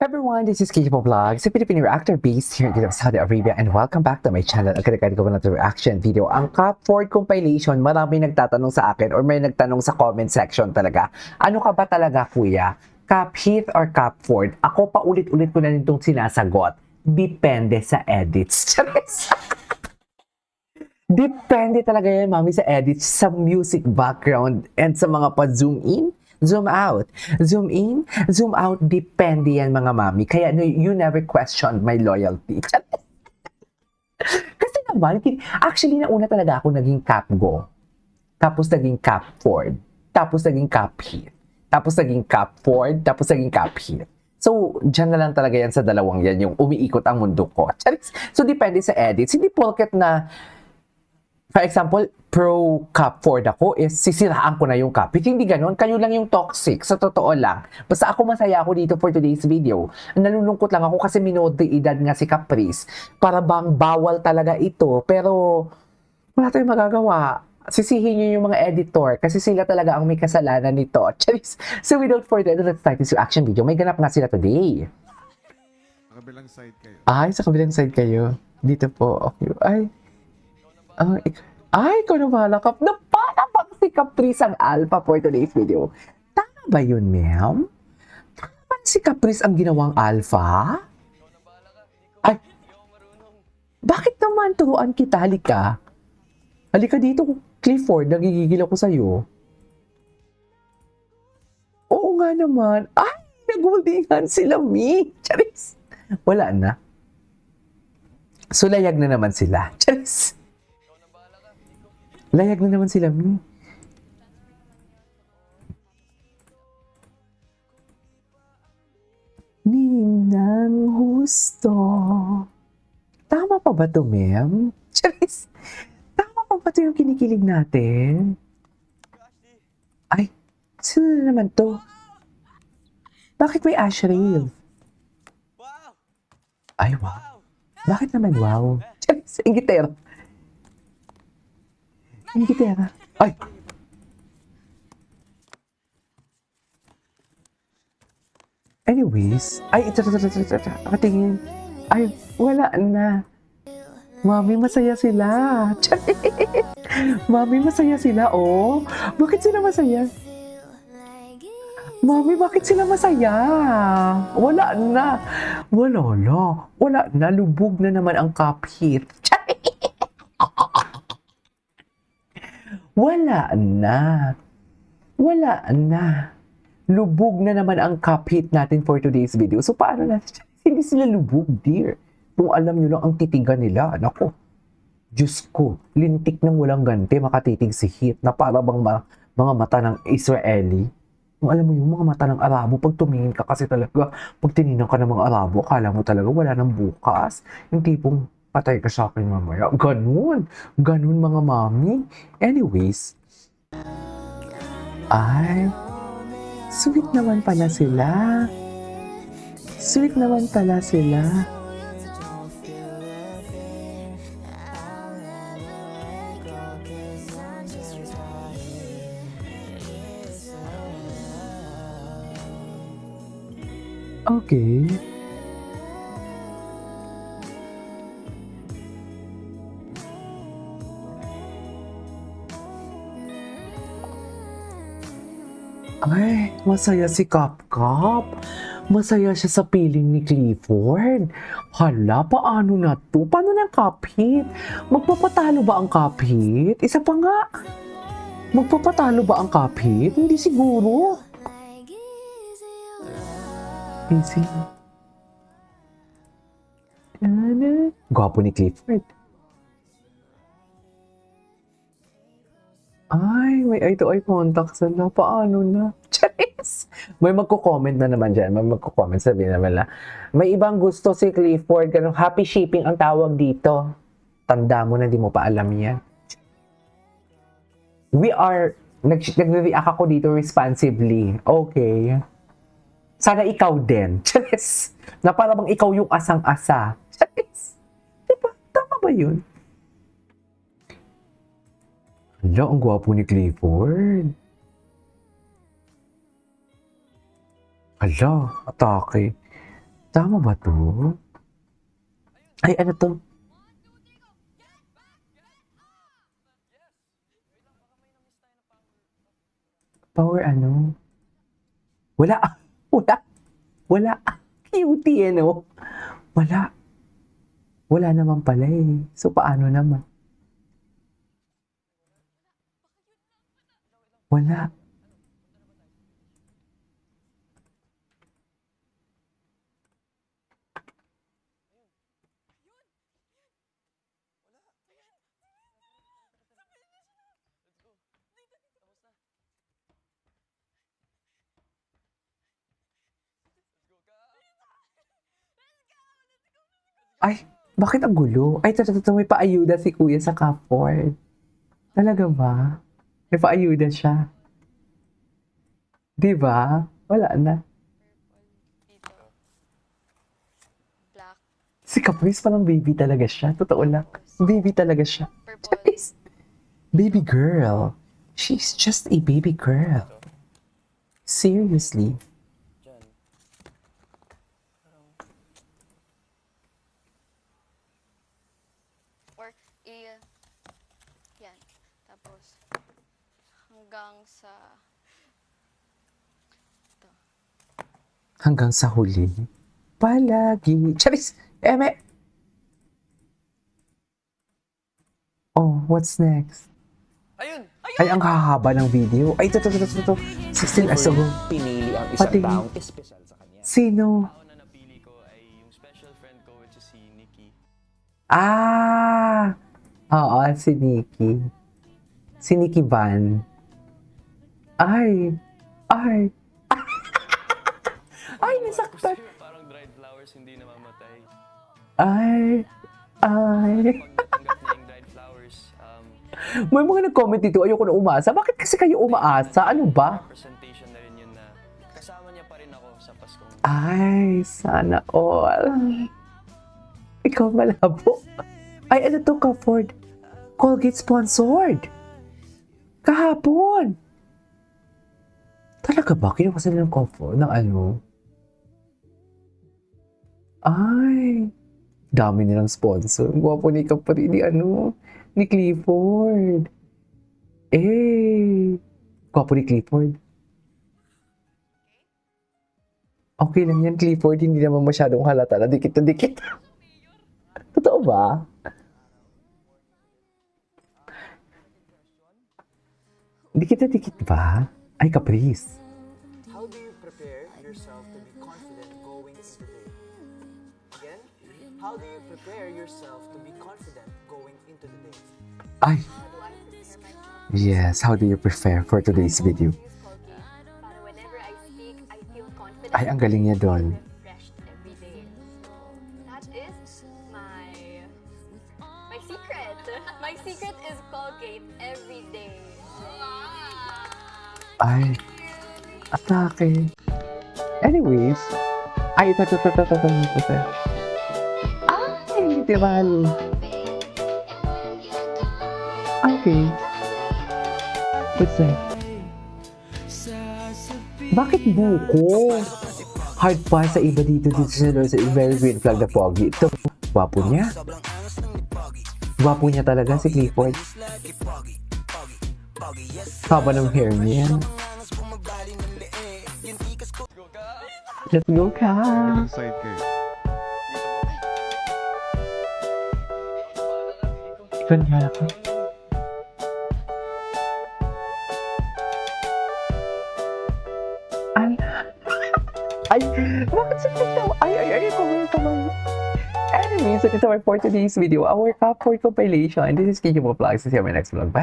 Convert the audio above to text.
Everyone, this is Kikipo Vlogs, a Filipino reactor based here in Saudi Arabia, and welcome back to my channel. Agad-agad ko na ito reaction video. Ang Cup Ford compilation, marami nagtatanong sa akin or may nagtanong sa comment section talaga. Ano ka ba talaga, kuya? Cup Heath or Cup Ford? Ako pa ulit-ulit ko na nitong sinasagot. Depende sa edits. Charis! Depende talaga yan, mami, sa edits, sa music background, and sa mga pa-zoom in, zoom out, zoom in, zoom out. Depende yan, mga mami. Kaya you never questioned my loyalty. Kasi naman, actually, nauna talaga ako naging Cap Go. Tapos naging Cap Ford. Tapos naging Cap Heath. Tapos naging Cap Ford. Tapos naging Cap Heath. So, dyan na lang talaga yan sa dalawang yan, yung umiikot ang mundo ko. So, depende sa edits. Hindi porket na, for example, pro Cup Ford ako, is sisiraan ko na yung cup. Hindi ganon, kayo lang yung toxic, sa totoo lang. Basta ako masaya ako dito for today's video. Nalulungkot lang ako kasi minod de edad nga si Caprice. Para bang bawal talaga ito, pero wala tayong magagawa. Sisihin nyo yung mga editor kasi sila talaga ang may kasalanan nito. So without further ado, let's start this reaction video. May ganap nga sila today. Sa kabilang side kayo. Ay, sa kabilang side kayo. Dito po. Okay. Ay, ikaw na bahala ka. Para bang si Caprice ang alpha for today's video. Tama ba yun, ma'am? Tama ba si Caprice ang ginawang alpha? Ay, bakit naman turuan kita? Halika. Halika dito, Clifford. Nagigigil ako sa'yo. Oo nga naman. Ay, nag-holdingan sila, me. Charis. Wala na. Sulayag na naman sila. Charis. Layag na naman sila, mi. Ninang husto. Tama pa ba to, ma'am? Charis, tama pa ba to yung kinikilig natin? Ay, sino na naman to? Bakit may Ashril? Ay, wow. Bakit naman wow? Charis, ingitero. Ang gitara. Ay! Anyways, ay, ito. Nakatingin. Ay, wala na. Mami, masaya sila. Mami, masaya sila, oh. Bakit sila masaya? Mami, bakit sila masaya? Wala na. Wala na. Lubog na naman ang Cup Heath. Wala na. Lubog na naman ang Cup Heath natin for today's video. So, paano natin? Hindi sila lubog, dear. Kung alam nyo lang ang titigan nila, nako. Diyos ko, lintik ng walang ganti, makatitig si Heath na para bang mga mata ng Israeli. Kung alam mo yung mga mata ng Arabo, pag tumingin ka kasi talaga, pag tininan ka ng mga Arabo, akala mo talaga wala nang bukas. Yung tipong, patay ka sa akin mamaya. Ganun mga mami. Anyways. Ay, sweet naman pala sila. Okay. Ay, masaya si Cup. Masaya siya sa piling ni Clifford. Hala, paano na to? Paano ng Cup Heath? Magpapatalo ba ang Cup Heath? Isa pa nga. Magpapatalo ba ang Cup Heath? Hindi siguro. Easy. Gwapo ni Clifford. Ay, may eye-to-eye contact sila. Paano na? Charis! May magko-comment na naman dyan. May magko-comment. Sabihin naman na, may ibang gusto si Clifford. Ganun, happy shipping ang tawag dito. Tanda mo na, di mo pa alam yan. Nag-react ako dito responsibly. Okay. Sana ikaw din. Charis! Na para bang ikaw yung asang-asa. Charis! Diba? Tama ba yun? Hala, ang gwapo ni Clifford. Hala, atake. Tama ba to? Ay, ano to? Power ano? Wala. Wala. Wala. Cutie, ano? Wala. Wala naman pala eh. So, paano naman? Wala. Ay, bakit ang gulo? Ay, tata, may paayuda si kuya sa Cupboard. Talaga ba? May paayuda siya. Di ba? Wala na. Dito. Black. Si Caprice parang baby talaga siya. Totoo lang. Baby talaga siya. Purple. Baby girl. She's just a baby girl. Seriously. Or, yan. Tapos, hanggang sa, Hanggang sa huli. Palagi. Charis! Eme! Oh, what's next? Ayun! Ay, ang hahaba ng video. Ay, ito. 16 as ago. Pinili ang isang Pati- taong espesyal sa kanya. Sino? Ako na napili ko ay yung special friend ko which is si Nikki. Ah! Oo, si Nikki. Si Nikki Van. Ay! Ay, nasaktan. Parang dried flowers hindi namamatay. Ay! Pag natanggap niya yung dried flowers, May mga nag-comment dito, ayoko na umasa. Bakit kasi kayo umaasa? Ano ba? representation na rin yun na kasama niya pa rin ako sa Paskong. Ay, sana all. Ikaw malabo. Ay, ano to, Cupboard? Colgate sponsored. Kahapon. Talaga ba? Kinuha sila ng Cupboard ng ano? Ay, dami nilang sponsor. Gwapo ni Kapari ni Clifford. Gwapo ni Clifford. Okay lang yan, Clifford. Hindi naman masyadong halata na dikit na dikit. Totoo ba? Dikit na dikit ba? Ay, Caprice. How do you prepare yourself to be confident going into the day? Again, how do you prepare yourself to be confident going into the day? Ay, yes. How do you prepare for today's video? Para whenever I speak, I feel confident. Ay, ang galing niya doon. Refreshed every day. So, that is my secret. My secret is Colgate every day. Ay, atake. Anyways, ay, ito. Ay, literal. Okay. What's that? Bakit buko? Hard pa sa iba dito sa very green flag na pogi. Ito, gwapo niya. Gwapo niya talaga si Clifford. Haba ng hair niya. Let's go, ka! Kabilang side kayo. Ikaw niya ako. Ay, bakit sa tawa? Ay, kumay. Anyways, so this is our for today's video, our Cupboard compilation. This is Kiki Mo Vlogs. See you in my next vlog. Bye!